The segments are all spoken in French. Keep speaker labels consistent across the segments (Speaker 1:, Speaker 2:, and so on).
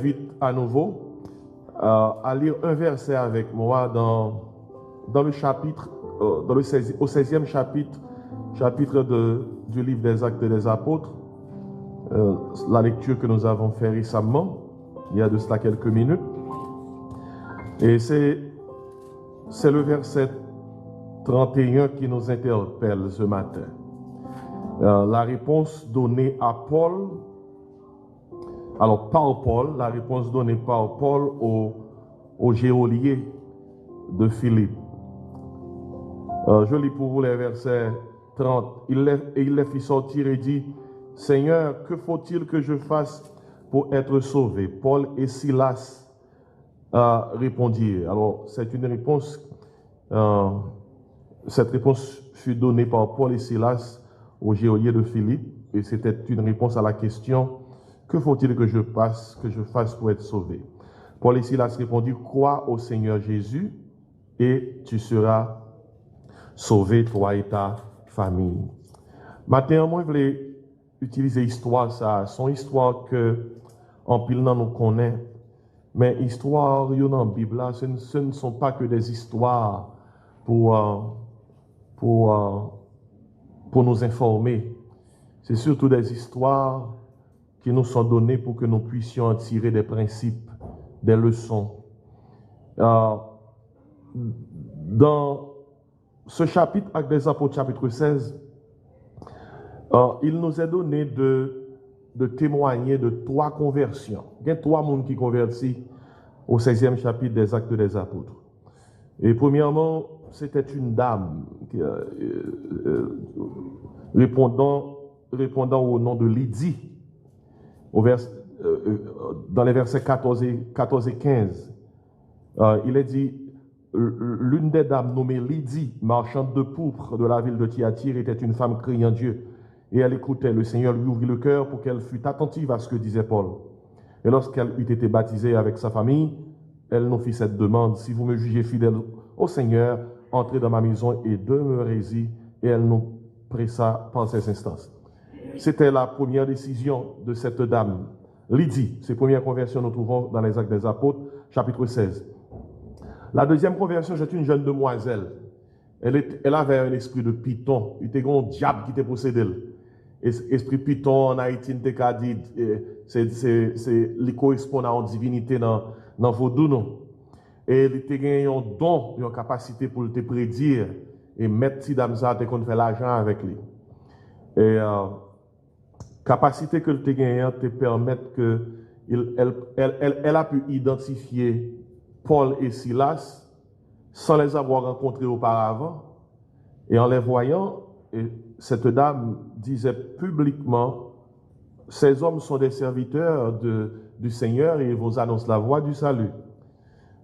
Speaker 1: invite à nouveau à lire un verset avec moi dans le chapitre, au 16e chapitre du livre des Actes des Apôtres, la lecture que nous avons fait récemment, il y a de cela quelques minutes. Et c'est le verset 31 qui nous interpelle ce matin. La réponse donnée à Paul, alors par Paul, la réponse donnée par Paul au geôlier de Philippe. Je lis pour vous les versets 30. Il les fit sortir et dit, « Seigneur, que faut-il que je fasse pour être sauvé ?» Paul et Silas répondirent. Alors, c'est une réponse, cette réponse fut donnée par Paul et Silas au geôlier de Philippe, et c'était une réponse à la question, « Que faut-il que je fasse pour être sauvé ?» Paul et Silas répondirent, « Crois au Seigneur Jésus, et tu seras sauvé, toi et ta famille. » Maintenant, moi, je voulais utiliser histoire, ça, son histoire que, en pile, nous connaît. Mais histoire, dans la Bible, là, ce ne sont pas que des histoires pour nous informer. C'est surtout des histoires qui nous sont données pour que nous puissions en tirer des principes, des leçons. Dans ce chapitre, Actes des Apôtres, chapitre 16, il nous est donné de témoigner de 3 conversions. Il y a 3 personnes qui convertissent au 16e chapitre des Actes des Apôtres. Et premièrement, c'était une dame qui, répondant au nom de Lydie, dans les versets 14 et 15. Il est dit, l'une des dames nommée Lydie, marchande de pourpre de la ville de Thyatire, était une femme craignant Dieu. Et elle écoutait. Le Seigneur lui ouvrit le cœur pour qu'elle fût attentive à ce que disait Paul. Et lorsqu'elle eut été baptisée avec sa famille, elle nous fit cette demande, « Si vous me jugez fidèle au Seigneur, entrez dans ma maison et demeurez-y. » Et elle nous pressa par ces instances. C'était la première décision de cette dame, Lydie. Ses premières conversions nous trouvons dans les Actes des Apôtres, chapitre 16. La deuxième conversion, c'est une jeune demoiselle. Elle avait un esprit de python. Il était un diable qui était possédé. Esprit python en Haïti, c'est correspond à une divinité dans vaudou. Et il était un don, une capacité pour te prédire et mettre si dame ça qu'on fait l'argent avec lui. Et capacité que le te gagne te permettre que elle a pu identifier Paul et Silas sans les avoir rencontrés auparavant. Et en les voyant, cette dame disait publiquement, « Ces hommes sont des serviteurs du Seigneur et ils vous annoncent la voie du salut. »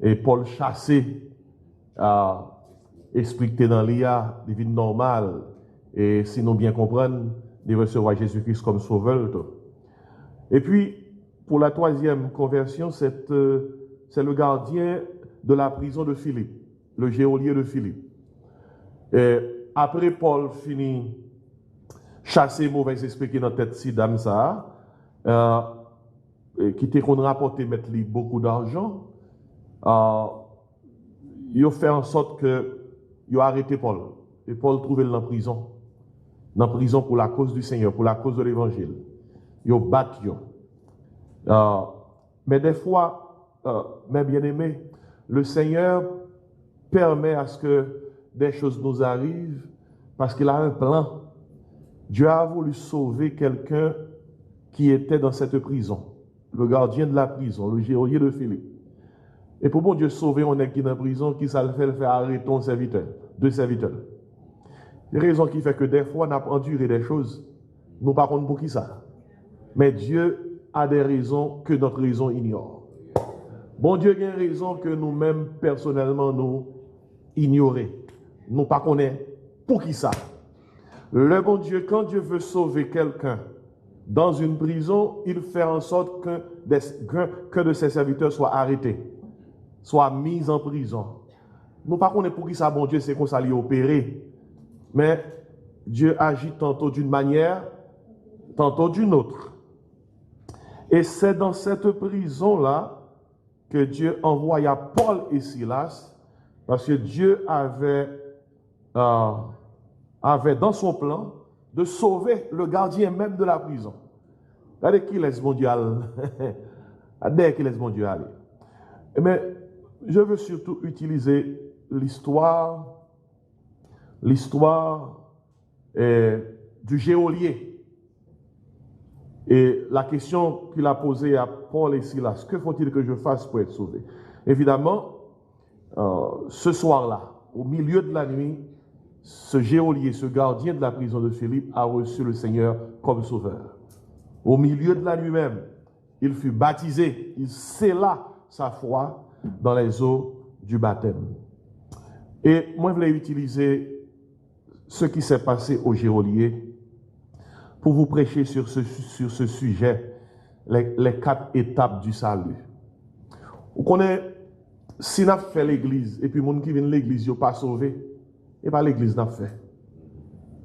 Speaker 1: Et Paul chassé expliqué dans l'IA, des vies normales, et si nous bien comprenons, de recevoir Jésus-Christ comme sauveur. Et puis, pour la 3e conversion, c'est le gardien de la prison de Philippe, le geôlier de Philippe. Et après Paul finit chasser mauvais esprit qui dans tête si dame ça, qui était qu'on rapporté mettre lui beaucoup d'argent, il a fait en sorte que il a arrêté Paul. Et Paul trouvait dans la prison pour la cause du Seigneur, pour la cause de l'évangile. Il a battu. Mais des fois, mes bien-aimés, le Seigneur permet à ce que des choses nous arrivent parce qu'il a un plan. Dieu a voulu sauver quelqu'un qui était dans cette prison, le gardien de la prison, le geôlier de Philippe. Et pour bon Dieu sauver, on est qui dans la prison, qui ça le fait arrêter ton serviteur, 2 serviteurs. Les raisons qui fait que des fois, on a enduré des choses, nous par contre pour qui ça. Mais Dieu a des raisons que notre raison ignore. Bon Dieu a une raison que nous-mêmes, personnellement, nous ignorons. Nous ne connaissons pas pour qui ça. Le bon Dieu, quand Dieu veut sauver quelqu'un dans une prison, il fait en sorte que de ses serviteurs soient arrêtés, soient mis en prison. Nous ne connaissons pas pour qui ça, bon Dieu, c'est qu'on s'allie opérer. Mais Dieu agit tantôt d'une manière, tantôt d'une autre. Et c'est dans cette prison-là que Dieu envoya Paul et Silas, parce que Dieu avait dans son plan de sauver le gardien même de la prison. Regardez qui laisse mon Dieu aller. Regardez qui laisse mon Dieu aller. Mais je veux surtout utiliser l'histoire du geôlier. Et la question qu'il a posée à Paul et Silas, que faut-il que je fasse pour être sauvé? Évidemment, ce soir-là, au milieu de la nuit, ce geôlier, ce gardien de la prison de Philippe a reçu le Seigneur comme sauveur. Au milieu de la nuit même, il fut baptisé, il scella sa foi dans les eaux du baptême. Et moi, je voulais utiliser ce qui s'est passé au geôlier pour vous prêcher sur ce sujet, les 4 étapes du salut. Vous connaissez, si nous avons fait l'église, et puis les gens qui viennent de l'église, ils ne sont pas sauvés, et pas l'église n'a fait.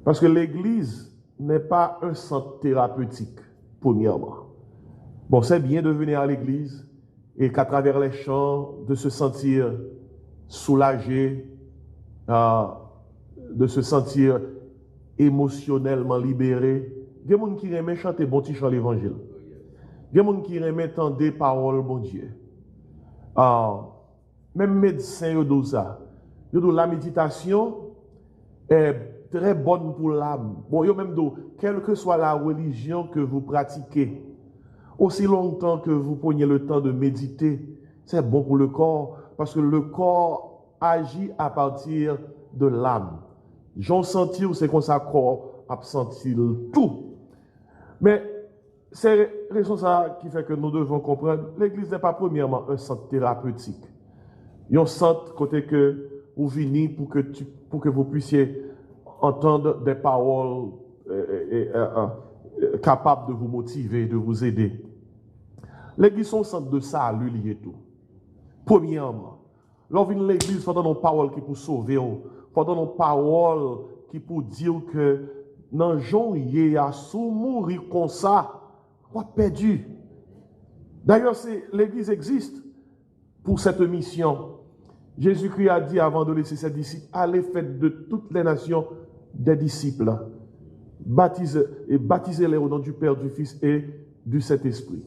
Speaker 1: Parce que l'église n'est pas un centre thérapeutique, premièrement. Bon, c'est bien de venir à l'église et qu'à travers les chants, de se sentir soulagé, de se sentir émotionnellement libéré. Il y a des gens qui aiment chanter bon petit chant l'évangile. Il y a des gens qui aiment entendre des paroles, bon Dieu. Même médecins disent ça. Ils disent la méditation est très bonne pour l'âme. Bon, ils même dit, quelle que soit la religion que vous pratiquez, aussi longtemps que vous preniez le temps de méditer, c'est bon pour le corps, parce que le corps agit à partir de l'âme. J'en sentir, c'est comme ça corps a senti tout. Mais c'est raison ça qui fait que nous devons comprendre, l'église n'est pas premièrement un centre thérapeutique. Il y a un centre côté que vous venez pour que vous puissiez entendre des paroles capables de vous motiver, de vous aider. L'église est un centre de salut lié tout. Premièrement, lorsqu'on vient à l'église, il faut donner une parole qui peut sauver, il faut donner une parole qui peut dire que dans Jean, il y a sous mourir comme ça, on a perdu. D'ailleurs, l'église existe pour cette mission. Jésus-Christ a dit avant de laisser ses disciples, allez faites de toutes les nations des disciples, baptisez-les au nom du Père, du Fils et du Saint-Esprit.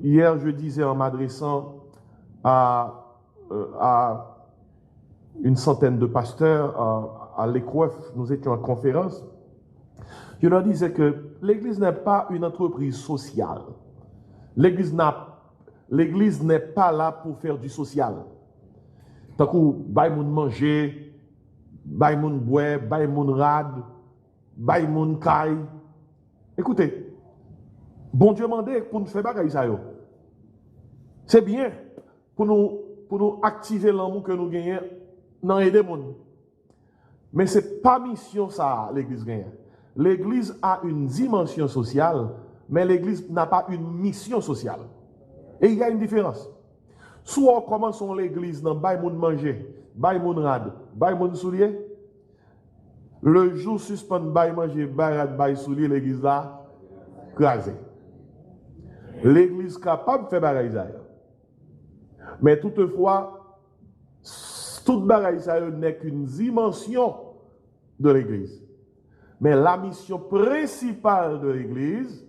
Speaker 1: Hier, je disais en m'adressant à une centaine de pasteurs à l'Écoif, nous étions en conférence, je leur disais que l'Église n'est pas une entreprise sociale. L'Église n'est pas là pour faire du social. Tant que bay moun manger, bay moun boire, bay moun rad, bay moun kay. Écoutez, bon Dieu m'a demandé pour nous faire bagaille ça yo. C'est bien pour nous activer l'amour que nous gagnons dans aider moun. Mais c'est pas mission ça l'église gagne. L'église a une dimension sociale, mais l'église n'a pas une mission sociale. Et il y a une différence. Soit on commence l'église dans bay moun manger, bay moun rad, bay moun soulier. Le jour suspend bay manger, bay rad, bay soulier, l'église là crasée. L'église capable de faire bagaille ça. Mais toutefois, toute bagaille ça n'est qu'une dimension de l'église. Mais la mission principale de l'église,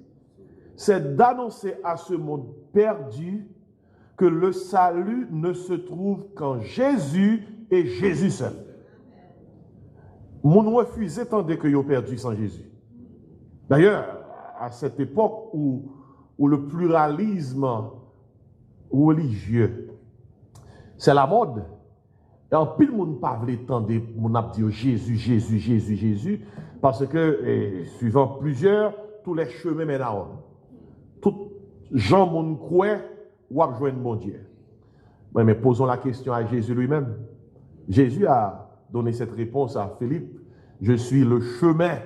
Speaker 1: c'est d'annoncer à ce monde perdu que le salut ne se trouve qu'en Jésus et Jésus seul. Mon refus tandis que vous perdu sans Jésus. D'ailleurs, à cette époque où le pluralisme religieux, c'est la mode. Et en pile, mon pas veut tendre, mon a dit Jésus, Jésus, Jésus, Jésus, parce que, suivant plusieurs, tous les chemins mènent à Rome. Tout gens mon croit ou à joindre mon Dieu. Mais posons la question à Jésus lui-même. Jésus a donné cette réponse à Philippe. Je suis le chemin,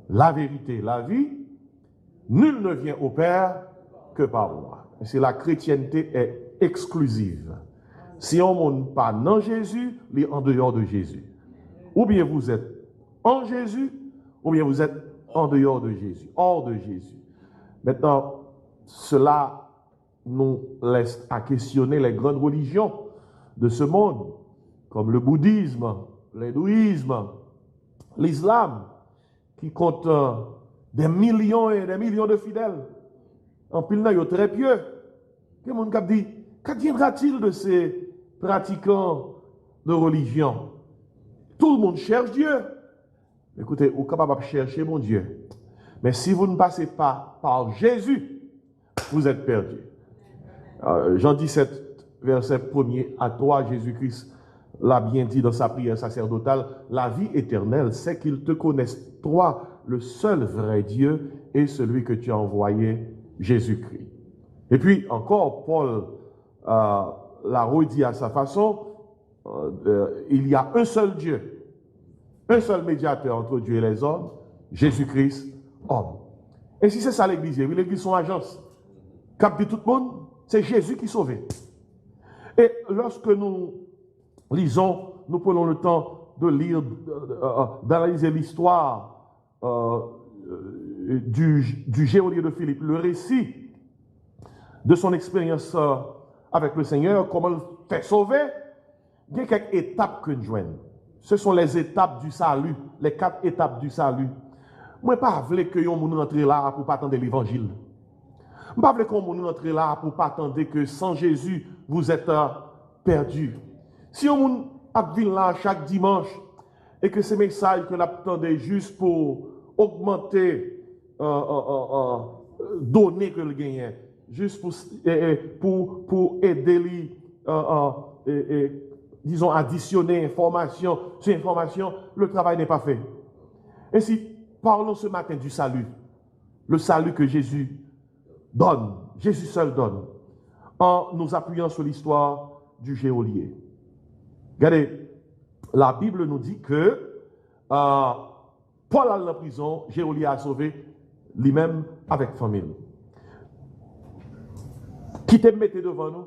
Speaker 1: la vérité, la vie. Nul ne vient au Père que par moi. C'est la chrétienté est exclusive. Si on ne pas dans Jésus, il est en dehors de Jésus. Ou bien vous êtes en Jésus, ou bien vous êtes en dehors de Jésus, hors de Jésus. Maintenant, cela nous laisse à questionner les grandes religions de ce monde, comme le bouddhisme, l'hindouisme, l'islam, qui comptent des millions et des millions de fidèles. En pile, ils sont très pieux. Que mon cap dit, qu'adviendra-t-il de ces pratiquants de religion? Tout le monde cherche Dieu. Écoutez, vous êtes capable de chercher mon Dieu. Mais si vous ne passez pas par Jésus, vous êtes perdu. Jean 17, verset 1er à 3, Jésus-Christ l'a bien dit dans sa prière sacerdotale, la vie éternelle, c'est qu'ils te connaissent, toi, le seul vrai Dieu, et celui que tu as envoyé, Jésus-Christ. Et puis encore, Paul l'a redit à sa façon, il y a un seul Dieu, un seul médiateur entre Dieu et les hommes, Jésus-Christ, homme. Et si c'est ça l'église, l'église son agence, cap de tout le monde, c'est Jésus qui sauve. Et lorsque nous lisons, nous prenons le temps de lire, d'analyser l'histoire du geôlier de Philippe, le récit de son expérience avec le Seigneur, comment le fait sauver, il y a quelques étapes que nous joignons. Ce sont les étapes du salut, les 4 étapes du salut. Moi, je ne veux pas que vous rentrez là pour ne pas attendre l'évangile. Je ne veux pas que vous rentrez là pour ne pas attendre que sans Jésus, vous êtes perdu. Si on vient là chaque dimanche et que ces messages que l'attendez juste pour augmenter, donner que le gagne, juste pour aider lui, disons, additionner information sur information, le travail n'est pas fait. Ainsi, parlons ce matin du salut. Le salut que Jésus donne, Jésus seul donne, en nous appuyant sur l'histoire du geôlier. Regardez, la Bible nous dit que Paul à la prison, geôlier a sauvé lui-même avec famille. Qui te mette devant nous?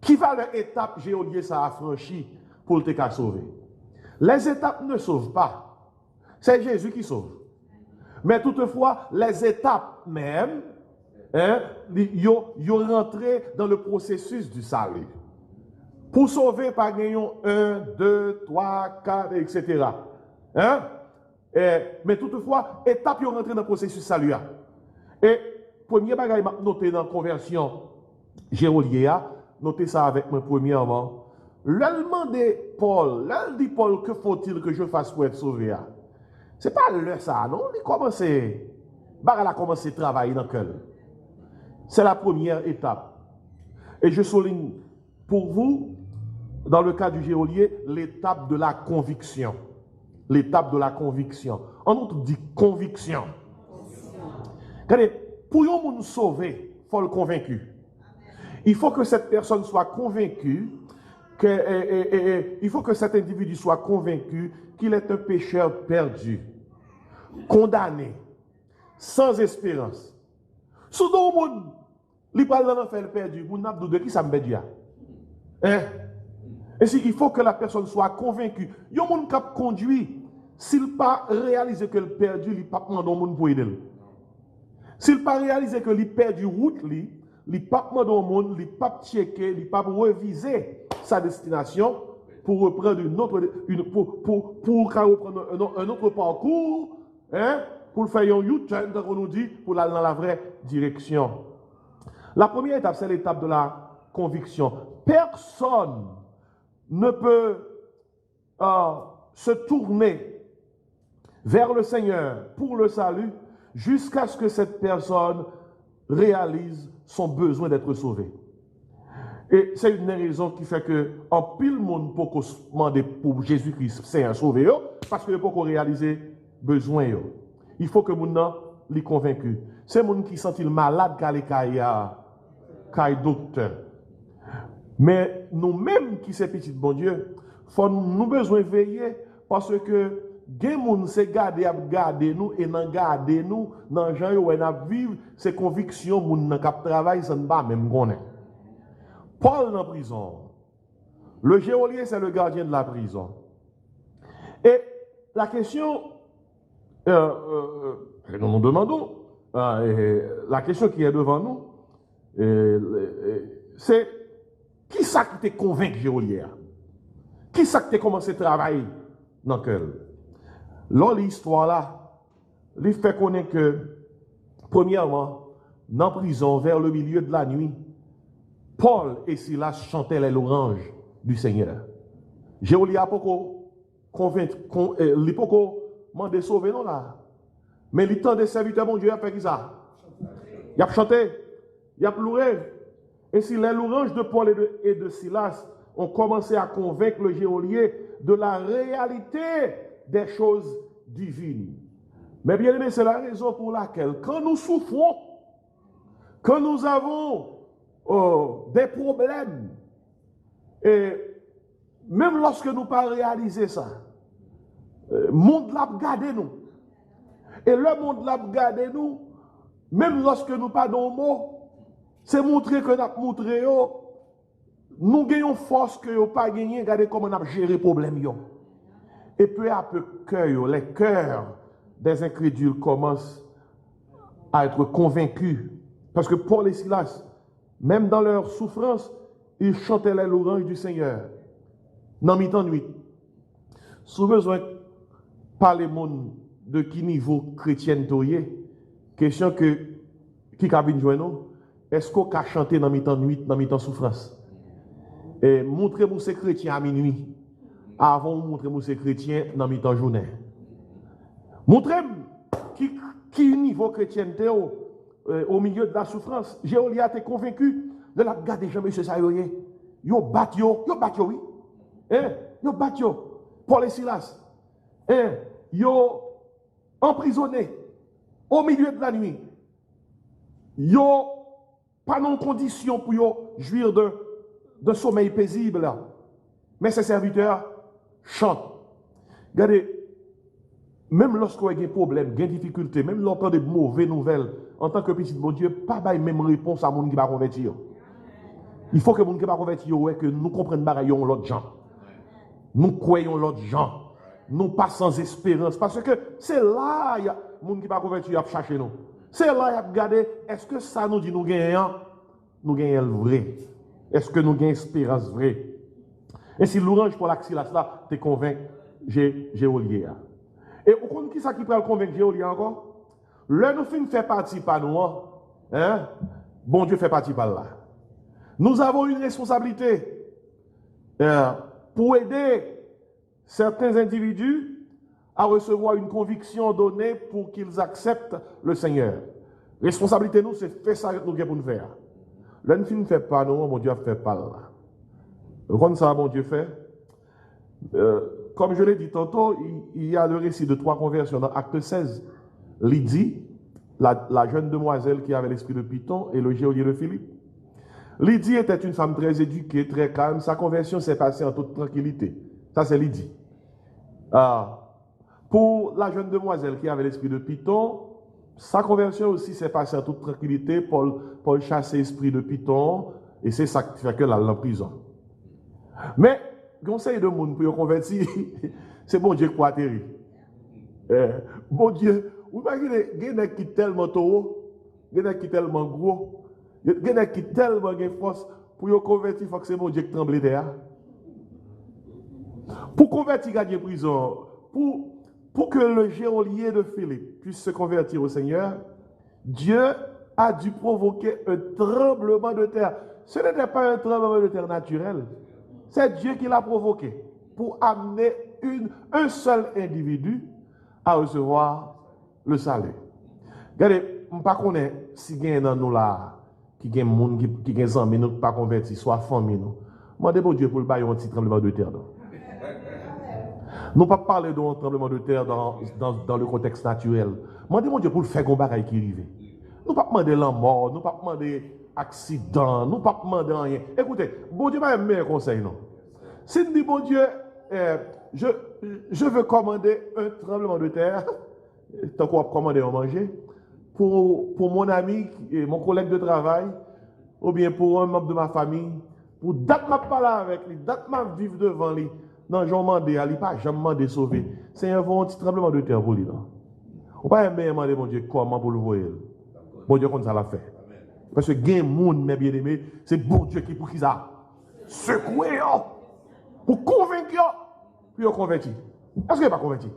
Speaker 1: Qui va l'étape geôlier ça a franchi pour te sauver? Les étapes ne sauvent pas. C'est Jésus qui sauve. Mais toutefois, les étapes même, ils rentré dans le processus du salut. Pour sauver, par gagnons 1, 2, 3, 4, etc. Mais toutefois, étape, ils rentré dans le processus du salut. Et premier bagage noté dans la conversion geôlier, notez ça avec moi premièrement. L'elle demandé Paul, l'elle dit Paul, que faut-il que je fasse pour être sauvé? Ce n'est pas le ça, non? Il a commencé à travailler dans le cœur. C'est la première étape. Et je souligne pour vous, dans le cas du geôlier, l'étape de la conviction. L'étape de la conviction. En outre, dit conviction. Regardez, pour nous sauver, il faut le convaincu. Il faut que cette personne soit convaincue, il faut que cet individu soit convaincu qu'il est un pécheur perdu, condamné, sans espérance. Soudain, le monde, il parle dans l'enfer perdu, vous n'avez de qui ça me dit. Et si il faut que la personne soit convaincue. Il y a un monde qui a conduit, s'il n'a pas réalisé que le perdu, il n'a pas demandé au monde pour aider. S'il n'a pas réalisé que il perdu route, il n'a pas demandé au monde, il n'a pas checké, il n'a pas revisé sa destination pour reprendre reprendre un autre parcours, pour faire un U-turn, comme on nous dit, pour aller dans la vraie direction. La première étape, c'est l'étape de la conviction. Personne ne peut se tourner vers le Seigneur pour le salut jusqu'à ce que cette personne réalise son besoin d'être sauvé. Et c'est une raison qui fait que en pile monde peut demander pour Jésus-Christ Seigneur sauver parce que ne peut pas réaliser besoin. Il faut que moun li convaincu. C'est moun qui sent malade qu'à docteur. Mais nous-mêmes qui sommes petits bon Dieu, nous besoin veiller parce que gen moun se garder nous et nan garder nous dans gens où on vivre ces convictions moun nan k'ap travail ça ne pas même connaît. Paul en prison. Le geôlier c'est le gardien de la prison. Et la question que nous nous demandons, la question qui est devant nous, c'est qui ça qui t'a convaincu Géolier? Qui ça qui t'a commencé à travailler dans le cœur? Là, l'histoire là, il fait connaître que, premièrement, dans la prison, vers le milieu de la nuit, Paul et Silas chantaient les louanges du Seigneur. Géolier a pas convaincu, il n'a pas demandé de sauver non là. Mais le temps des serviteurs, mon Dieu, a fait ça. Il a chanté, il a pleuré. Et si les louanges de Paul et de Silas ont commencé à convaincre le geôlier de la réalité des choses divines. Mais bien aimé, c'est la raison pour laquelle, quand nous souffrons, quand nous avons des problèmes, et même lorsque nous ne pas réaliser ça, le monde l'a regardé nous. Et le monde l'a regardé nous, même lorsque nous pas dans le mot, c'est montrer que nous avons montré, nous gagnons force que nous pas gagné, regardez comment on a géré le problème. Et peu à peu, les cœurs des incrédules commencent à être convaincus. Parce que Paul et Silas, même dans leur souffrance, ils chantaient les louanges du Seigneur. Dans mi-temps nuit. Sous besoin de parler de qui niveau chrétien toyé, question que qui cabine joindre, est-ce qu'on a chanté dans mi-temps nuit, dans mi-temps souffrance? Et montrez-moi ces chrétiens à minuit, avant montrez-moi ces chrétiens dans mi-temps journée. Montrez-moi qui niveau chrétien au milieu de la souffrance. Géolier a été convaincu de la garder jamais ce ça yo bat yo oui. Yo bat yo. Paul et Silas. Yo emprisonné au milieu de la nuit. Yo pas dans condition pour yo jouir de sommeil paisible là. Mais ces serviteurs chantent. Regardez, même lorsqu'on a des problèmes, des difficultés, même lorsqu'on a des mauvaises nouvelles, en tant que petit bon Dieu, pas de même réponse à mon qui va convertir. Il faut que mon qui va convertir, que nous comprenions l'autre gens. Nous croyons l'autre gens. Nous pas sans espérance. Parce que c'est là, il y a mon qui va convertir à chercher nous. C'est là, il y a regarder, est-ce que ça nous dit nous gagnons? Nous gagnons le vrai. Est-ce que nous gagnons espérance vraie? Et si l'orange pour l'axilas là, te convainc, Géolier. Et au compte qui ça qui peut le convaincre Géolier encore? Le nous fin fait partie par nous, hein? Bon Dieu fait partie par là. Nous avons une responsabilité pour aider certains individus à recevoir une conviction donnée pour qu'ils acceptent le Seigneur. Responsabilité nous, c'est faire ça que nous avons pour nous faire. Le nous ne fait pas nous, mon Dieu fait pas là. Comme ça, mon Dieu fait. Comme je l'ai dit tantôt, il y a le récit de 3 conversions dans Acte 16. Lydie, la jeune demoiselle qui avait l'esprit de Python, et le geôlier de Philippe. Lydie était une femme très éduquée, très calme. Sa conversion s'est passée en toute tranquillité. Ça, c'est Lydie. Pour la jeune demoiselle qui avait l'esprit de Python, sa conversion aussi s'est passée en toute tranquillité. Paul chassait l'esprit de Python, et c'est ça qui fait que là, en prison. Mais, conseil de monde pour convertir, c'est bon Dieu qui a atterri. Bon Dieu, vous imaginez, il y a des gens qui sont tellement tôt, il y a des gens qui sont tellement gros, il y a des gens qui ont tellement de force pour convertir, il faut que c'est bon Dieu qui tremble derrière. Pour convertir gardien prison, pour que le geôlier de Philippe puisse se convertir au Seigneur, Dieu a dû provoquer un tremblement de terre. Ce n'était pas un tremblement de terre naturel. C'est Dieu qui l'a provoqué pour amener un seul individu à recevoir le salut. Regardez, je ne sais pas si il y a dans nous là, qui y a des gens qui ont des pas convertis, soit famille. Je demande Dieu pour le bailler un petit tremblement de terre. Nous ne pas parler d'un tremblement de terre dans le contexte naturel. Je demande Dieu pour le faire un bagage qui arrive. Nous ne pas demander la mort, nous ne pas demander accident, nous ne pas demander rien. Écoutez, bon Dieu m'a un meilleur conseil, non? Si nous dit, bon Dieu, je veux commander un tremblement de terre, tant qu'on va commander à manger, pour mon ami, mon collègue de travail, ou bien pour un membre de ma famille, pour date ma parler avec lui, date ma vivre devant lui. Non, j'en demande à lui, pas jamais demandé sauver. C'est un petit tremblement de terre pour lui. On ne peut pas demander, mon Dieu, comment pour le voir. Bon Dieu, comme ça l'a fait. Parce que gain monde, mes bien-aimés, c'est bon Dieu qui pour qui ça secouer, pour convaincre, puis converti. Est-ce qu'il n'est pas converti?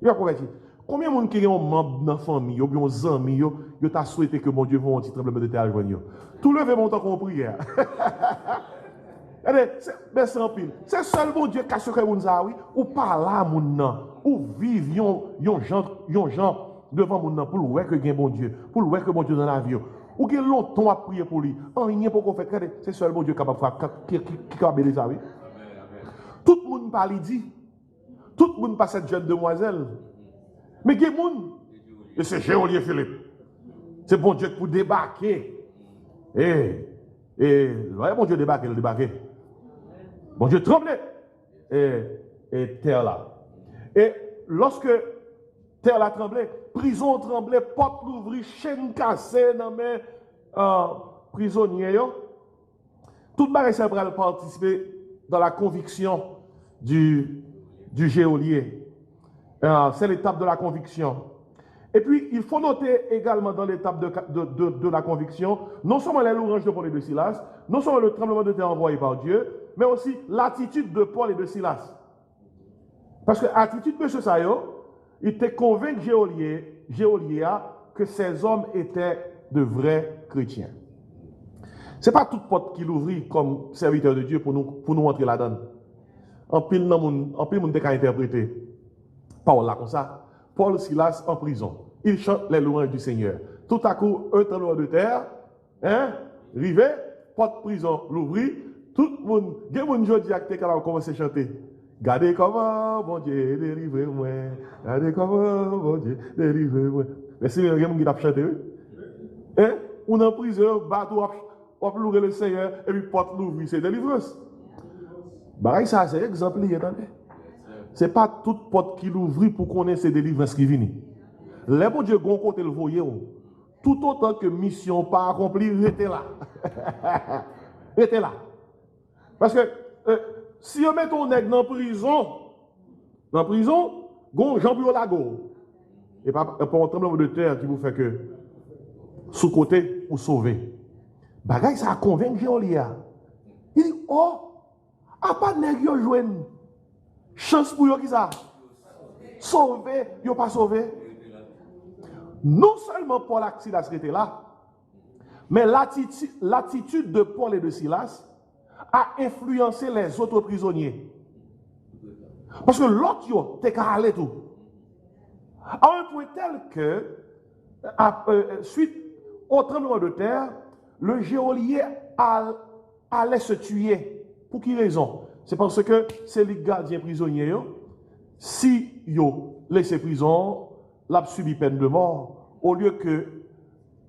Speaker 1: Il est converti. Combien de monde qui est un membre dans la famille, ou bien un ami, il t'a souhaité que mon Dieu fasse un petit tremblement de terre à joindre? Tout levé mon temps qu'on prière. Mais c'est en pile. C'est seul bon Dieu qui a secoué mon ça, oui, ou pas là, mon nom, ou vivre, yon gens devant mon nom, pour le voir que gain bon Dieu, pour le voir que bon Dieu dans la vie. Ou qu'il longtemps à prier pour lui. Il n'y a pas qu'on fait. C'est seul bon Dieu capable de faire, qui capable de ça, oui. Tout le monde parle, dit. Tout le monde passe cette jeune demoiselle. Mais il y a des gens. Et c'est Géolier Philippe. C'est bon Dieu pour débarquer. Et bon Dieu débarquer, il débarquer. Bon Dieu tremblait. Et terre là. Et lorsque terre là tremblait, prison tremblait, porte l'ouvrir, chaîne cassée dans mes prisonniers. Tout le monde s'est participer dans la conviction du geôlier. C'est l'étape de la conviction. Et puis, il faut noter également dans l'étape de la conviction, non seulement les louanges de Paul et de Silas, non seulement le tremblement de terre envoyé par Dieu, mais aussi l'attitude de Paul et de Silas. Parce que l'attitude de M. Sayo, il était convaincu Géolia que ces hommes étaient de vrais chrétiens. Ce n'est pas toute porte qu'il ouvrit comme serviteur de Dieu pour nous entrer là-dedans. En pile, monde qui a interprété Paul là comme ça. Paul Silas en prison. Il chante les louanges du Seigneur. Tout à coup, un tremblement de terre, rivé, porte prison l'ouvrit, tout le monde, il y a des gens qui ont commencé à chanter. Gardez comment, bon Dieu, délivrez-moi. Gardez comment, bon Dieu, délivrez-moi. Mais si il y a des gens qui ont chanté, on est en prison, bateau, on peut louer le Seigneur, et puis porte l'ouvrit, c'est délivrance. Bah, ça, c'est exemplaire, attendez. Ce n'est pas toute porte qui l'ouvrit pour connaître ces délivrances qui viennent. Les bon Dieu, gon côté le voyez, tout autant que mission pas accomplie, restez là. Restez là. Parce que si on met ton nègre dans la prison, gon Jean-Pierre Lago. Et pas pour un tremblement de terre qui vous fait que sous côté ou sauver. Bagay ça convainc Géolia. Il dit, oh, a pas de nègre yo joine. Chance pour eux qui ça? Sauver, ils n'ont pas sauvé. Non seulement Paul et Silas étaient là, mais l'attitude de Paul et de Silas a influencé les autres prisonniers. Parce que l'autre, t'es qu'à aller tout. À un point tel que, suite au tremblement de terre, le geôlier allait se tuer. Pour quelle raison? C'est parce que c'est les gardiens prisonniers. Si yo laissé prison, l'a subi peine de mort, au lieu que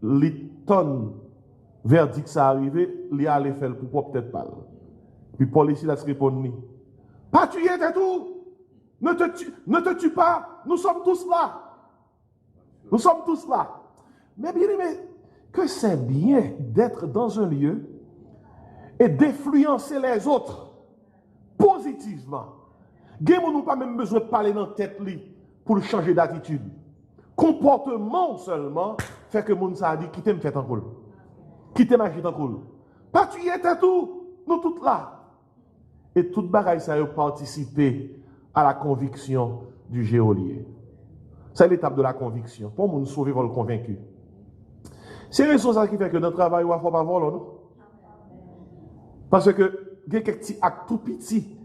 Speaker 1: les tonnes verdict ça arrivé, il allait faire pour peut-être pas. Puis Paul ici a répondu, pas tuer t'es tout, ne te tue pas, nous sommes tous là. Nous sommes tous là. Mais bien aimé, que c'est bien d'être dans un lieu et d'influencer les autres positivement. Nous n'avons pas même besoin de parler dans la tête pour changer d'attitude. Comportement seulement fait que moun sa dit quittez me fait en cool. Quittez ma en cool. Pas tuer t'es tout, nous tous là. Et toute bagaille ça a participé à la conviction du geôlier. C'est l'étape de la conviction. Pour nous sauver le convaincu. C'est raison ça qui fait que dans le travail, il ne faut pas voler, non? Parce que il y a quelques petits actes tout petits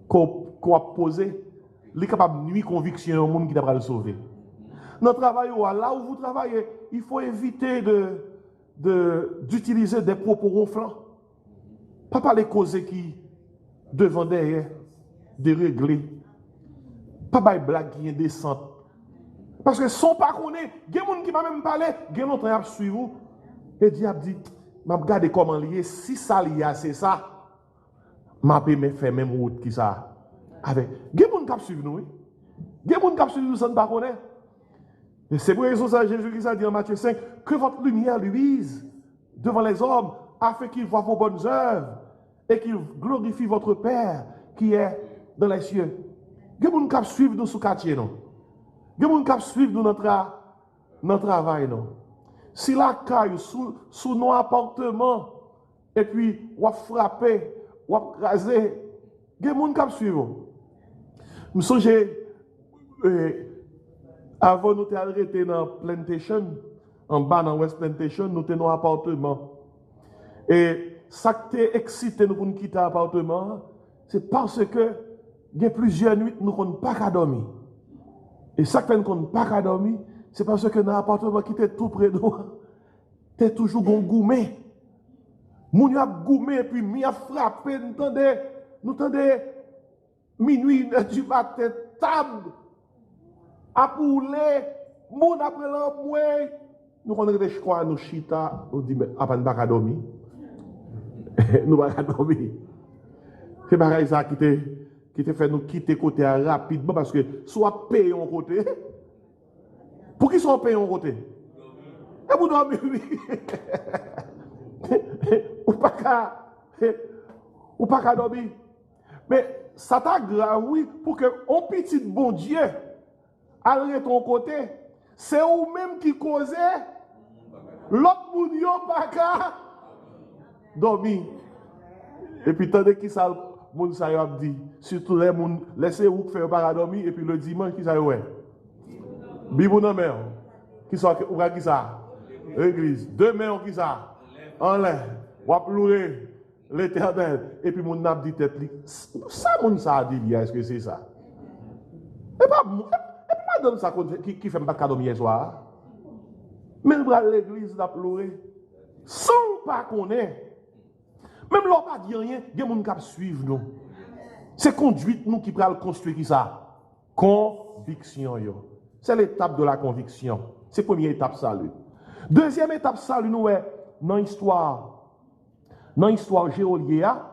Speaker 1: qu'on a posés, il est capable de nuire conviction au monde qui devra le sauver. Dans le travail, là où vous travaillez, il faut éviter d'utiliser des propos ronflants. Pas parler causer qui devant derrière, dérégler. Pas parler blague qui est indécente. Parce que son pas connaît, il y a des gens qui ne va même parler, il y a longtemps qui suivre vous. Et diable dit, je vais regarder comment lié, si ça lié, c'est ça. Je vais faire même route qui ça. Avec. Il y a des gens qui suivent nous. Il y a des gens qui suivent nous sans pas connaître. Et c'est pour raison ça, Jésus-Christ a dit en Matthieu 5, que votre lumière luise devant les hommes, afin qu'ils voient vos bonnes œuvres et qu'ils glorifient votre Père qui est dans les cieux. Il y a des gens qui suivent nous sous quartier, non? Il y a des gens qui suivent nous notre travail, non? Si la caille sous nos appartements, et puis, on frappé, on rasé, il y a des gens qui suivent. Je me souviens, avant nous étions arrêtés dans Plantation, en bas dans West Plantation, nous étions dans appartement. Et ça qui t'a excité nous pour nous quitter l'appartement, c'est parce que il y a plusieurs nuits nous n'avons pas dormir. Et ça qui fait qu'on n'a pas dormir, c'est parce que dans l'appartement qui était tout près de nous, tu es toujours goumé. Moun y a goumé et puis mi a frappé, nous entendons minuit du matin, table, à pouler, moun après l'emboué. Nous connaissons des choix, nous chita, nous disons, après nous pas dormir. Nous pas dormir. C'est pareil ça qui te fait nous quitter côté rapidement parce que soit payer en côté. Pour qui sont payés en côté? Et vous dormir, oui. Ou pas qu'à dormir. Mais ça t'a grave, oui, pour que un petit bon Dieu aille de ton côté, c'est vous-même qui causez, l'autre moun yo pas qu'à dormir. Et puis, tandis que ça, moun sa yo a dit, surtout les moun, laissez-vous faire pas dormir, et puis le dimanche, qui ça yo est? Bibou nan men, qui ça, ou qui ça? L'église. Demain, qui ça? En l'air. Ou à pleurer l'éternel. Et puis, mon n'a dit tête li. Ça, mon ça a dit, est-ce que c'est ça? Et pas madame ça qui fait pas de cadeau hier soir. Mais le bras de l'église n'a pleuré. Sans pas connaître. Même l'on pas dit rien, il y a des gens qui suivent nous. C'est conduite nous qui pral construire qui ça? Conviction yo. C'est l'étape de la conviction. C'est la première étape salut. Deuxième étape salut nous est dans l'histoire Géolia,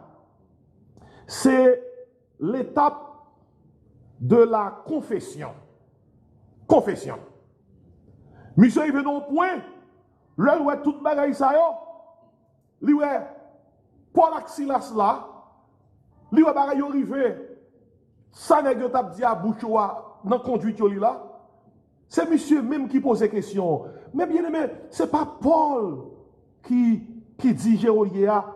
Speaker 1: c'est l'étape de la confession. Confession. Monsieur, il veut au point, là où est toute bagaille ça yo, lui est Paul Axilas là, lui est bagaille arrivé, ça n'est que t'a dit à bouchoua dans conduite yo là. C'est monsieur même qui pose question. Mais bien aimé, c'est pas Paul qui dit Géolia,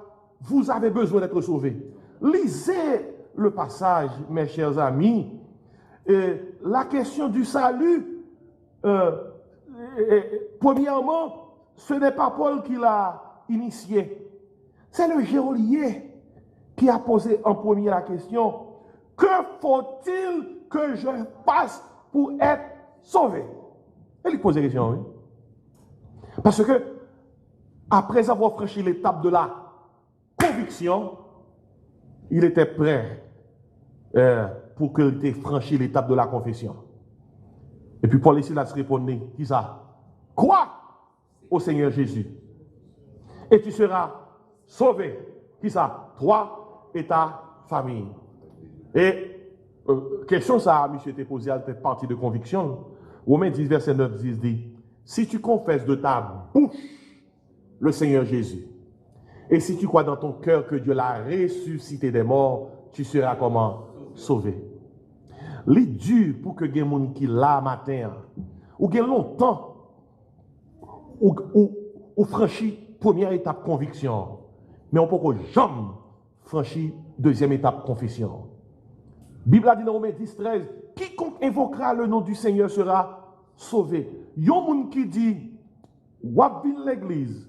Speaker 1: vous avez besoin d'être sauvé. Lisez le passage, mes chers amis. Et la question du salut, premièrement, ce n'est pas Paul qui l'a initié. C'est le geôlier qui a posé en premier la question, que faut-il que je fasse pour être sauvé? Et il pose la question, oui. Parce que, après avoir franchi l'étape de la conviction, il était prêt pour qu'il ait franchi l'étape de la confession. Et puis Paul ici, il a répondu, qui ça? Crois au Seigneur Jésus. Et tu seras sauvé. Qui ça? Toi et ta famille. Et question ça, monsieur t'es posé à cette partie de conviction. Romains 10, verset 9, dit, si tu confesses de ta bouche le Seigneur Jésus, et si tu crois dans ton cœur que Dieu l'a ressuscité des morts, tu seras comment? Sauvé. Les dur pour que les gens qui là matin, ou qui longtemps, ou franchi première étape conviction, mais on peut jamais franchir deuxième étape confession. Bible a dit dans Romains 10, 13, quiconque invoquera le nom du Seigneur sera sauvé. Yon moun qui dit, wap vin l'église,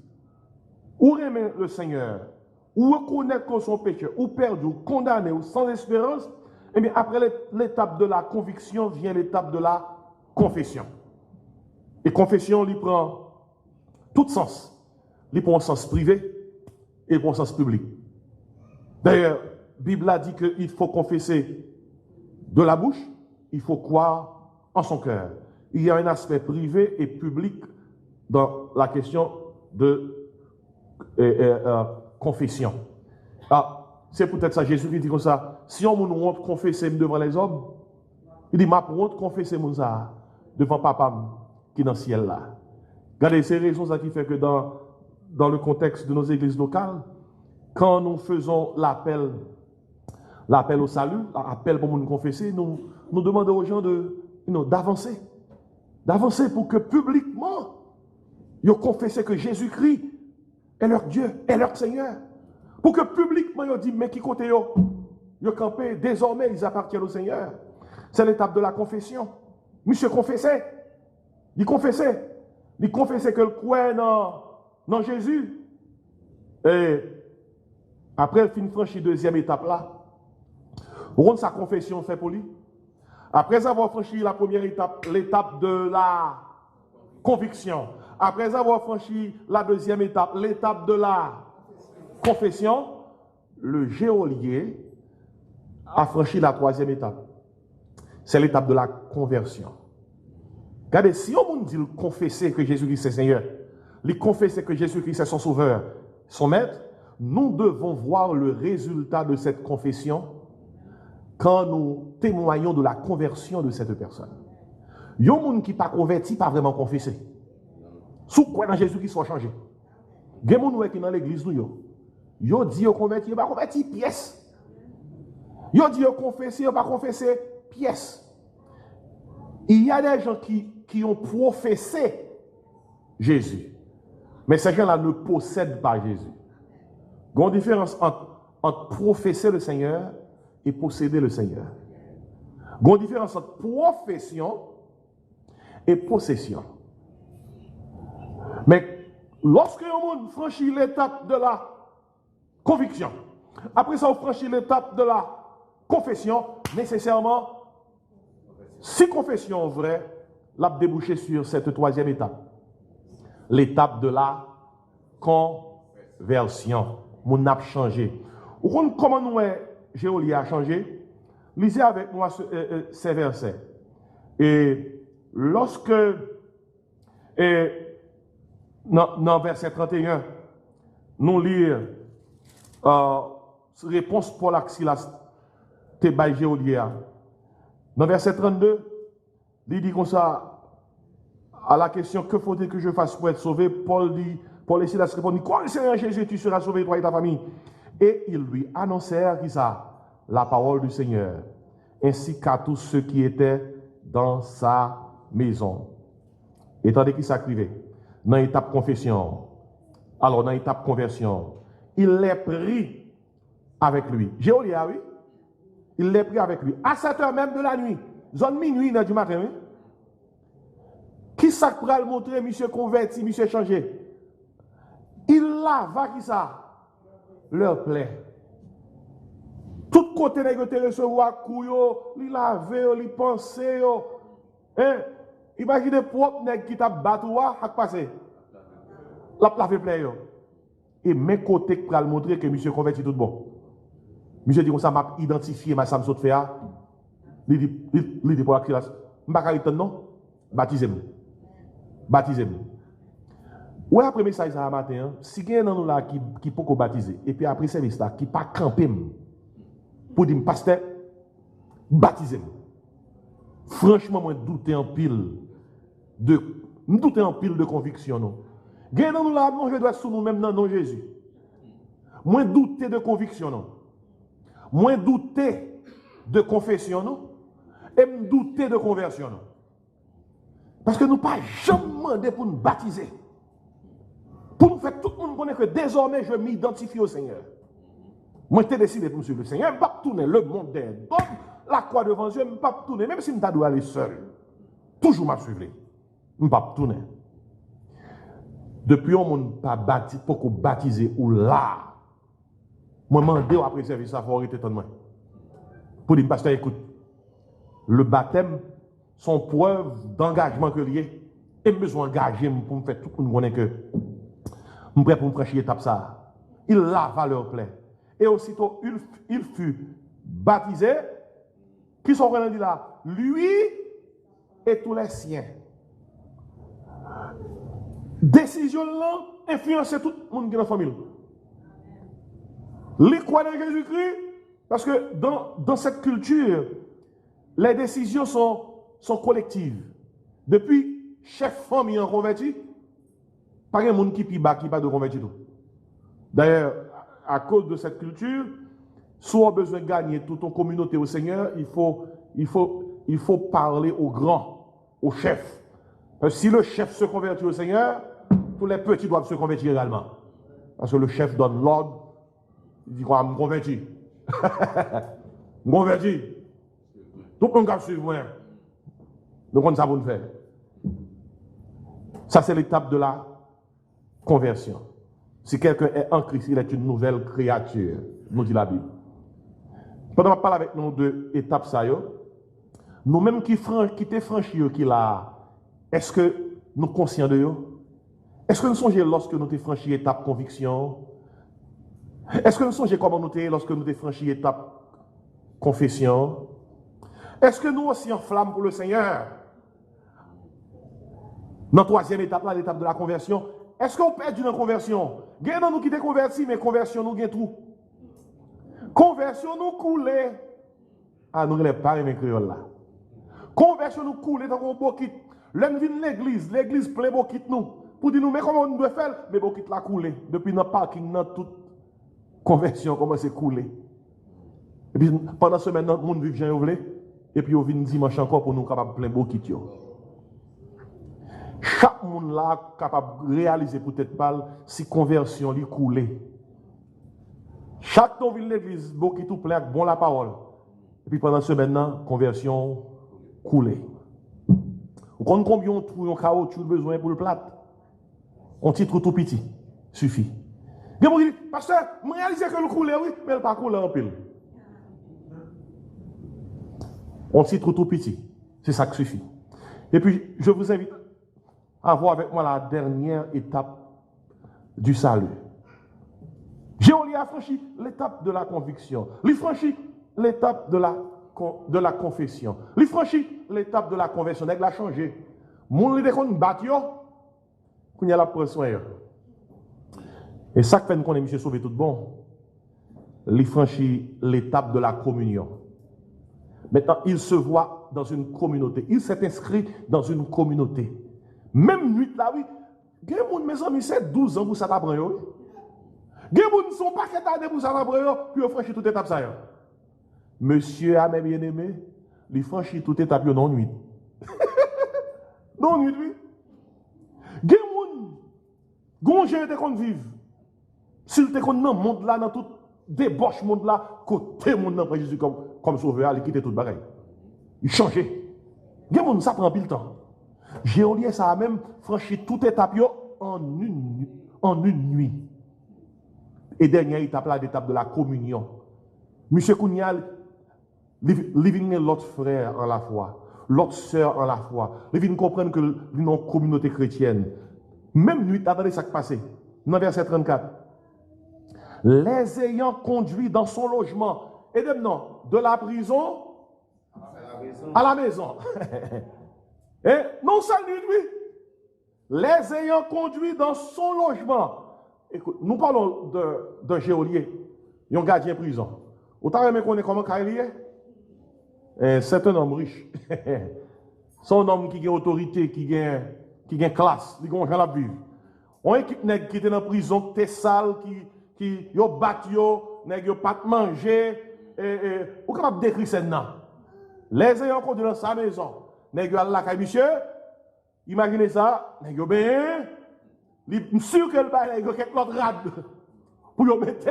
Speaker 1: ou remet le Seigneur, ou reconnaître que son péché, ou perdu, ou condamné, ou sans espérance, et bien après l'étape de la conviction vient l'étape de la confession. Et confession, il prend tout sens. Il prend un sens privé et un sens public. D'ailleurs, la Bible a dit qu'il faut confesser de la bouche, il faut croire en son cœur. Il y a un aspect privé et public dans la question de confession. C'est peut-être ça, Jésus qui dit comme ça, si on nous honte confesser devant les hommes, il dit, ma honte confesser ça devant papa qui est dans le ciel là. Regardez, c'est raison ça qui fait que dans le contexte de nos églises locales, quand nous faisons l'appel au salut, l'appel pour nous confesser, nous demandons aux gens d'avancer. D'avancer pour que publiquement, Ils ont confessé que Jésus-Christ est leur Dieu, est leur Seigneur. Pour que publiquement, ils ont dit, mais qui côté yo? Ils ont campé, désormais, ils appartiennent au Seigneur. C'est l'étape de la confession. Monsieur confessait. Il confessait. Il confessait que le croit dans Jésus. Et après, il franchit deuxième étape là. Pour sa confession fait pour lui. Après avoir franchi la première étape, l'étape de la conviction. Après avoir franchi la deuxième étape, l'étape de la confession, le geôlier a franchi la troisième étape. C'est l'étape de la conversion. Regardez, si on dit confesser que Jésus-Christ est Seigneur, lui confesser que Jésus-Christ est son sauveur, son maître, nous devons voir le résultat de cette confession quand nous témoignons de la conversion de cette personne. Il y a des gens qui ne sont pas convertis, pas vraiment confessés. Sous quoi dans Jésus-Christ soit changé. Il y a des gens qui dans l'église, ils ont dit qu'ils sont convertis, ils ne sont pas convertis, pièce. Ils ont dit qu'ils sont confessés, ils ne sont pas confessés, pièce. Il y a des gens qui ont professé Jésus. Mais ces gens-là ne possèdent pas Jésus. Il y a une différence entre professer le Seigneur et posséder le Seigneur. Il y a une différence entre profession et possession. Mais lorsque on franchit l'étape de la conviction, après ça on franchit l'étape de la confession, nécessairement, si confession vraie, l'a débouché sur cette troisième étape. L'étape de la conversion. Mon a changé. Vous comprenez comment nous, Géolie a changé? Lisez avec moi ces versets. Et lorsque, dans verset 31, nous lisons réponse Paul Axilas, Tebay Géolia. Dans verset 32, il dit comme ça, à la question que faut-il que je fasse pour être sauvé, Paul et Silas répondent, quoi, Seigneur Jésus, tu seras sauvé, toi et ta famille. Et ils lui annoncèrent qui ça? La parole du Seigneur, ainsi qu'à tous ceux qui étaient dans sa maison. Et tandis qu'il s'écrivait, dans l'étape confession, alors dans l'étape conversion, il les prit avec lui. Géolia, oui? Il les prit avec lui. À 7 heures même de la nuit, zone minuit du matin, oui? Qui ça pourra le montrer, monsieur converti, monsieur changé? Il lava qui ça? Leur plaît. Tout côté de recevoir couyo, li laver, li penser, hein? Imaginez propre nèg qui t'a battu à passer. La laver plaît yo. Et mes côtés pour le montrer que monsieur converti tout bon. Monsieur dit comme ça m'a identifié ma sam saute faire. Il dit pour la classe, m'pa ka non? Baptisez-moi. Baptisez-moi. Ouais, après message ça matin, si quelqu'un dans nous là qui peut baptiser, et puis après service là, qui pas camper pour dire, pasteur, baptisez-moi. Franchement, moi, douter en pile de conviction. Non. Quelqu'un dans nous là, non, je dois être sous nous-mêmes dans non Jésus. Moins douter de conviction. Non. Moins douter de confession. Non. Et me douter de conversion. Non. Parce que nous ne pas jamais demandé pour nous baptiser. Pour nous faire tout le monde connaître que désormais je m'identifie au Seigneur. Moi, je décidé pour me suivre le Seigneur. Je ne vais pas tourner le monde d'un homme, la croix devant Dieu, je ne vais pas tourner. Même si je dois aller seul, toujours m'a suivre. Je ne vais pas tourner. Depuis on ne pas baptisé, pour qu'on baptise ou là. Moi, je demande après service, ça faut arrêter ton moi. Pour dire, pasteur, écoute, le baptême, sont preuve d'engagement que lié. Et je besoin d'engager pour me faire tout le monde connaître que je suis prêt pour me franchir l'étape ça. Il lava leur plaie. Et aussitôt, il fut baptisé. Qui sont rendus là? Lui et tous les siens. Décision là influencer tout le monde qui est dans la famille. Les croix de Jésus-Christ, parce que dans cette culture, les décisions sont collectives. Depuis chef famille en converti, pas de monde qui pas de converti tout. D'ailleurs, à cause de cette culture, si on a besoin de gagner toute ton communauté au Seigneur, il faut parler au grand, au chef. Si le chef se convertit au Seigneur, tous les petits doivent se convertir également. Parce que le chef donne l'ordre, il dit quoi, me convertir. Me convertir. Tout le monde va suivre moi. Donc on ça pour nous faire. Ça c'est l'étape de la conversion. Si quelqu'un est en Christ, il est une nouvelle créature, nous dit la Bible. Pendant qu'on parle avec nous de l'étape ça, nous-mêmes qui t'es franchi, qui là, est-ce que nous sommes conscients de eux? Est-ce que nous songeons lorsque nous t'es franchi l'étape conviction? Est-ce que nous songeons comment nous t'es lorsque nous t'es franchi l'étape confession? Est-ce que nous aussi en flamme pour le Seigneur? Dans la troisième étape, là, l'étape de la conversion, est-ce qu'on perd une conversion? Gagnons nous qui t'es converti, mais conversion nous gagne tout. Conversion nous coule. Ah, nous ne pas les créoles là. Conversion nous coule dans un beau kit. L'un vient l'église plein beau kit nous. Pour dire nous, mais comment on doit faire? Mais beau kit la coulé. Depuis notre parking, notre toute conversion commence à couler. Et puis pendant ce semaine, notre monde vit bien ouvré. Et puis on vient dimanche encore pour nous capables plein beau kit. Chaque monde là capable de réaliser peut-être pas si conversion lui coulé. Chaque ton ville l'église, beau kit tout plein bon la parole. Et puis pendant ce semaine, conversion coulée. Vous comprenez combien on trouve un caoutchouc besoin pour le plat? On titre tout petit, suffit. Bien, vous dites, pasteur, je réalise que le coulé, oui, mais le pas coulé en pile. On titre tout petit, c'est ça qui suffit. Et puis, je vous invite à voir avec moi la dernière étape du salut. Jéoli a franchi l'étape de la conviction. Il franchit l'étape de la confession. Il franchit l'étape de la conversion. Il a changé. Mon lidé qu'on bat yo, qu'on y a la pression. Et ça fait qu'on est monsieur sauvé tout bon. Il franchit l'étape de la communion. Maintenant, il se voit dans une communauté. Il s'est inscrit dans une communauté. Même nuit là, oui. Mes amis, c'est 12 ans pour ça t'apprend. Des gens ne sont pas qu'états pour ça t'apprend, puis ils franchissent toute étape ça. Monsieur a mes bien-aimés, il franchit toute étape non nuit. Non nuit, oui. Des gens, gonjé te qu'on vive. S'il te qu'on dans le monde là, dans tout débauche monde là, côté monde dans Jésus comme sauveur, il quitte tout bagaille. Il change. Des gens, ça prend plus le temps. Jéoli, ça a même franchi toute étape en une nuit. Et dernière étape là, l'étape de la communion. Monsieur Kounial, living l'autre frère en la foi, l'autre sœur en la foi. Il vient comprendre que nous sommes une communauté chrétienne. Même nuit, attendez ça qui passe. Dans verset 34. Les ayant conduits dans son logement, et de la prison à la maison. Et non seulement lui, les ayant conduits dans son logement. Écoute, nous parlons d'un geôlier, un gardien prison. Vous savez comment il est? C'est un homme riche. C'est un homme qui a autorité, qui a classe, qui a un la vivre. On équipe qui était dans la prison, qui est sale, qui a battu, qui n'a pas mangé. Vous êtes capable de décrire ça? Les ayant conduits dans sa maison. Nèg yo la kay monsieur, imaginez ça, nèg yo ben, li sûr que le bail nèg yo quelque l'autre rad pour yo mettre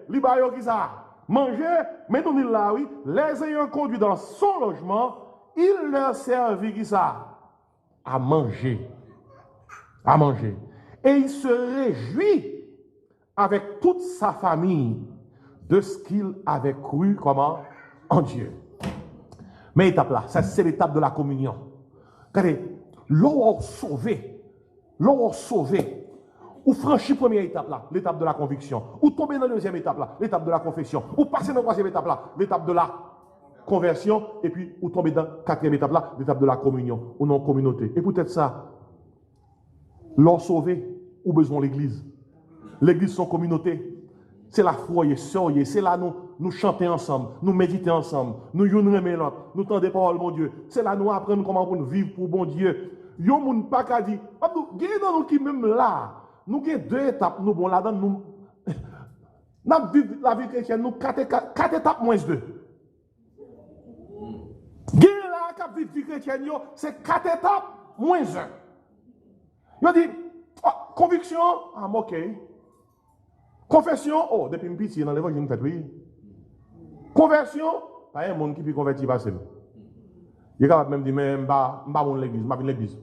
Speaker 1: li ba yo qui ça manger, mais nous là oui, les ayant conduit dans son logement, il leur servit qui ça à manger. À manger. Et il se réjouit avec toute sa famille de ce qu'il avait cru comment en Dieu. Mais étape là, ça c'est l'étape de la communion. Regardez, l'on sauvé, ou franchi première étape là, l'étape de la conviction, ou tomber dans la deuxième étape là, l'étape de la confession, ou passer dans la troisième étape là, l'étape de la conversion, et puis ou tomber dans la quatrième étape là, l'étape de la communion, ou non communauté. Et peut-être ça, l'on sauvé, ou besoin de l'église. L'église, son communauté. C'est la foi, c'est là nous chanter ensemble, nous méditer ensemble, nous aimer l'autre, nous tendre parole, mon Dieu. C'est là nous apprendre comment nous vivre pour bon Dieu. Yon moun pas ka di, nous qui même là, nous avons deux étapes, nous bon là-dedans, nous vivons la vie chrétienne, nous quatre étapes moins deux. Gen là, qui vivre la vie chrétienne, c'est 4 étapes moins 1. Yo dit, Conviction, ok. Confession, oh, depuis une petite, dans l'évangile, fait oui. Conversion, pas un monde qui peut convertir pas seul. Il est capable même de dire, mais je ne vais pas l'église,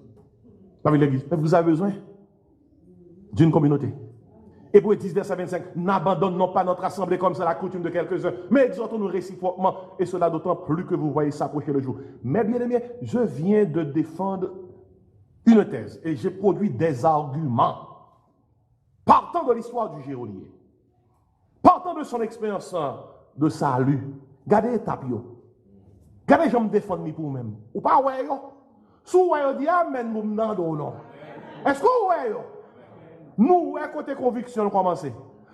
Speaker 1: je vais l'église. Mais vous avez besoin d'une communauté. Hébreux 10, verset 25, n'abandonnons pas notre assemblée comme c'est la coutume de quelques-uns, mais exhortons-nous réciproquement, et cela d'autant plus que vous voyez s'approcher le jour. Mais bien aimé, je viens de défendre une thèse, et j'ai produit des arguments, partant de l'histoire du geôlier, partant de son expérience de salut. Gardez étape yo. Gardez je me défendre pour vous-même. Ou pas ouais yo. Sou ouais yo di amen vous m'nando non. Est-ce que ouais yo? Nous ouais côté conviction commencer.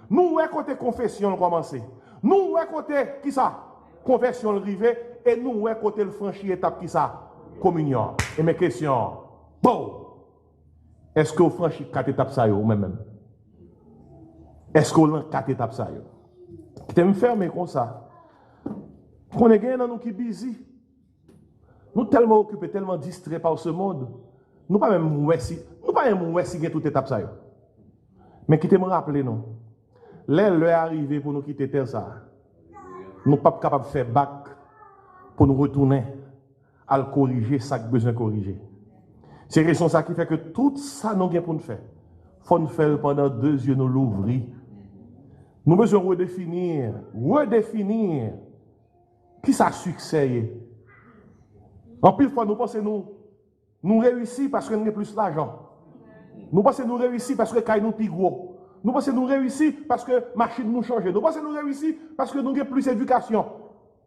Speaker 1: Nous ouais côté confession commencer. Nous ouais côté qui ça? Conversion arrivé et nous ouais côté le franchi étape qui ça? Communion. Et mes questions. Bon. Est-ce que vous franchissez 4 étapes ça yo même? Est-ce que vous avez 4 étapes ça yo? Je me fermer comme ça. On est dans nous qui busy. Nous tellement occupés, tellement distraits par ce monde. Nous pas même si toute étape ça. Mais qui te me rappeler non. L'heure est arrivée pour nous quitter terre ça. Nous ne sommes pas capables de faire bac pour nous retourner à le corriger ça que besoin de corriger. C'est raison ça qui fait que tout ça nous avons pour nous faire. Il faut nous faire pendant 2 yeux nous l'ouvrir. Nous besoin redéfinir qui ça succès. En pile fois, nous pensons nous réussir parce que nous avons plus d'argent. Nous pensons nous réussir parce que nous plus gros. Nous pensons nous réussir parce que la machine nous change. Nous pensons nous réussir parce que nous avons plus d'éducation.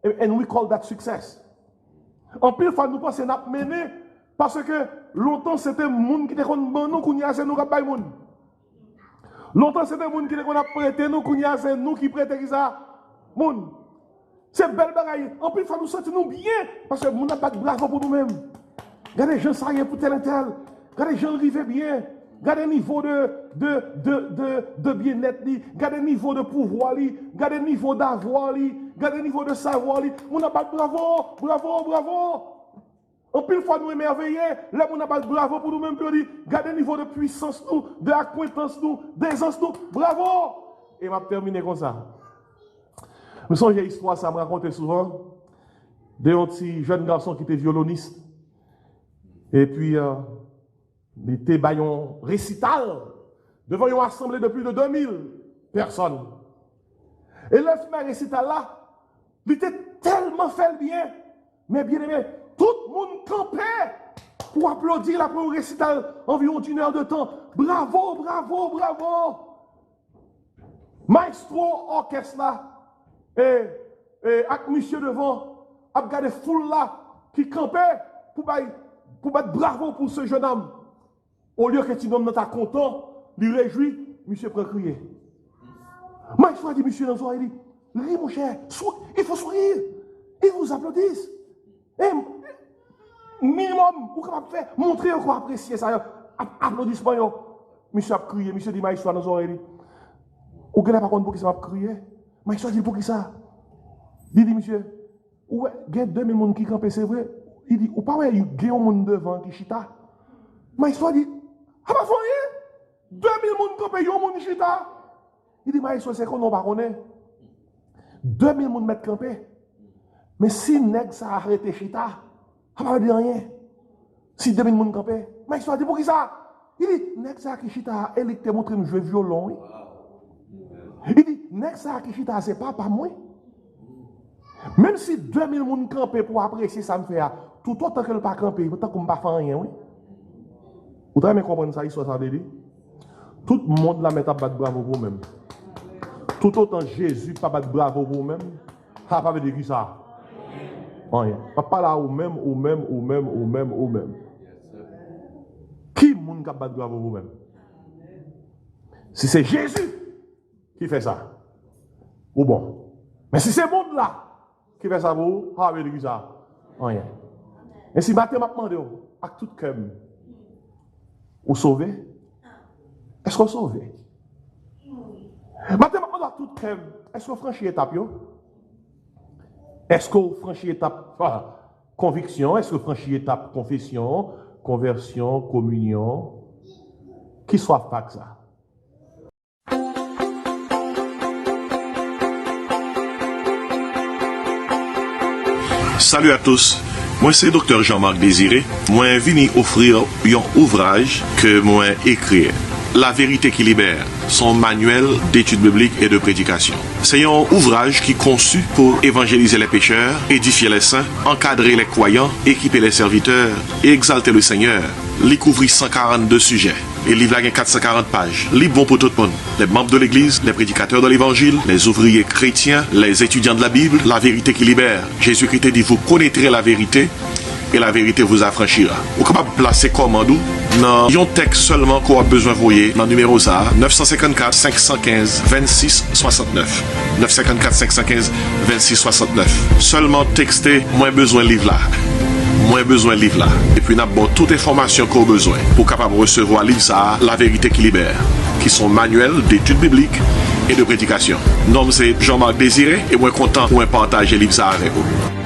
Speaker 1: And we call that success. En pile fois, nous pensons nous mener parce que longtemps c'était le monde qui était comme nous, qui nous nous pas monde. Longtemps c'était le monde qui était prêté nous, qui nous qui prêtait ça. Monde. C'est belle bagaille. En plus, il faut nous sentir nous bien. Parce que nous n'avons pas de bravo pour nous-mêmes. Regardez les gens s'arrêtent pour tel et tel. Regardez les gens arrivent bien. Regardez le niveau de bien-être. Regardez le niveau de pouvoir. Regardez le niveau d'avoir. Regardez le niveau de savoir. Nous n'avons pas de bravo. En plus, il faut nous émerveiller. Là, nous n'avons pas de bravo pour nous-mêmes. Regardez le niveau de puissance, de acquaintance, d'aisance. Bravo. Et je vais terminer comme ça. Je me souviens de l'histoire, ça me racontait souvent, d'un petit jeune garçon qui était violoniste. Et puis, il était baillon récital devant une assemblée de plus de 2000 personnes. Et le film récital là, il était tellement fait bien, mais bien aimé, tout le monde campait pour applaudir la première récital environ d'une heure de temps. Bravo. Maestro orchestre là. Et avec monsieur devant, a regardé foule là qui campait pour battre bravo pour ce jeune homme. Au lieu que tu homme n'est pas content, lui réjouit, monsieur prend crier. Moi, je dis monsieur dans son oreille, ris mon cher, il faut sourire. Ils vous applaudissent. Et minimum, vous capable faire, montrer qu'on apprécie ça. Applaudissement. Monsieur a crié, monsieur dit, maïs dans son oreille. Vous ne pas compte pour qui ça m'a crié. Mais il dit pour qui ça? Il dit, monsieur, ouais, il y a 2000 personnes qui campent, c'est vrai. Il dit, ou pas, il y a un monde devant qui chita. Mais il dit, ah, bah, rien. 2000 personnes qui campent, il y a un monde qui chita. Il dit, mais c'est qu'on n'a pas connaît. 2000 personnes mettent campé. Mais si nèg ça arrêté chita, ça ne va dire rien. Si 2000 personnes campent, mais il dit, pour qui ça? Il dit, nèg ça qui chita, elle te montre un jeu violon. Il dit, nèg ça qui chita, c'est pas moi. Même si 2000 personnes campent pour apprécier ça me fait, tout autant que le pas camper, autant qu'on ne pas faire rien, oui. Vous avez compris ça, histoire ça veut dire? Tout le monde la met à battre bravo pour vous-même. Tout autant Jésus pas battre bravo pour vous-même, ça pas veut dire qui ça? Rien. Pas là ou même. Qui monde qui battre bravo pour vous-même? Si c'est Jésus qui fait ça, ou bon. Mais si c'est le monde là qui fait ça pour vous, ça veut dire ça? Rien. Et si matin m'a demandé, avec tout cœur, vous sauvez? Est-ce qu'on sauve? Matin m'a demandé avec tout cœur, est-ce qu'on franchit l'étape? Est-ce qu'on franchit l'étape conviction? Est-ce qu'on franchit l'étape confession, conversion, communion? Qui soit pas que ça?
Speaker 2: Salut à tous, moi c'est Dr. Jean-Marc Désiré. Moi vini offrir un ouvrage que moi écrit. La vérité qui libère, son manuel d'études bibliques et de prédication. C'est un ouvrage qui est conçu pour évangéliser les pécheurs, édifier les saints, encadrer les croyants, équiper les serviteurs et exalter le Seigneur. Il couvre 142 sujets. Et le livre a 440 pages. Livre bon pour tout le monde. Les membres de l'Église, les prédicateurs de l'Évangile, les ouvriers chrétiens, les étudiants de la Bible, la vérité qui libère. Jésus-Christ dit, vous connaîtrez la vérité et la vérité vous affranchira. Vous êtes capable de placer commande dans un texte seulement qu'on a besoin de voyer dans le numéro ça, 954 515 26 69. 954 515 26 69. Seulement texter, moins besoin de livre là. Moins besoin de livre là. Et puis, nous avons toute information qu'on a besoin pour capable recevoir livre ça, La vérité qui libère, qui sont manuels d'études bibliques et de prédication. Nom c'est Jean-Marc Désiré et moi content pour partager livre ça avec vous.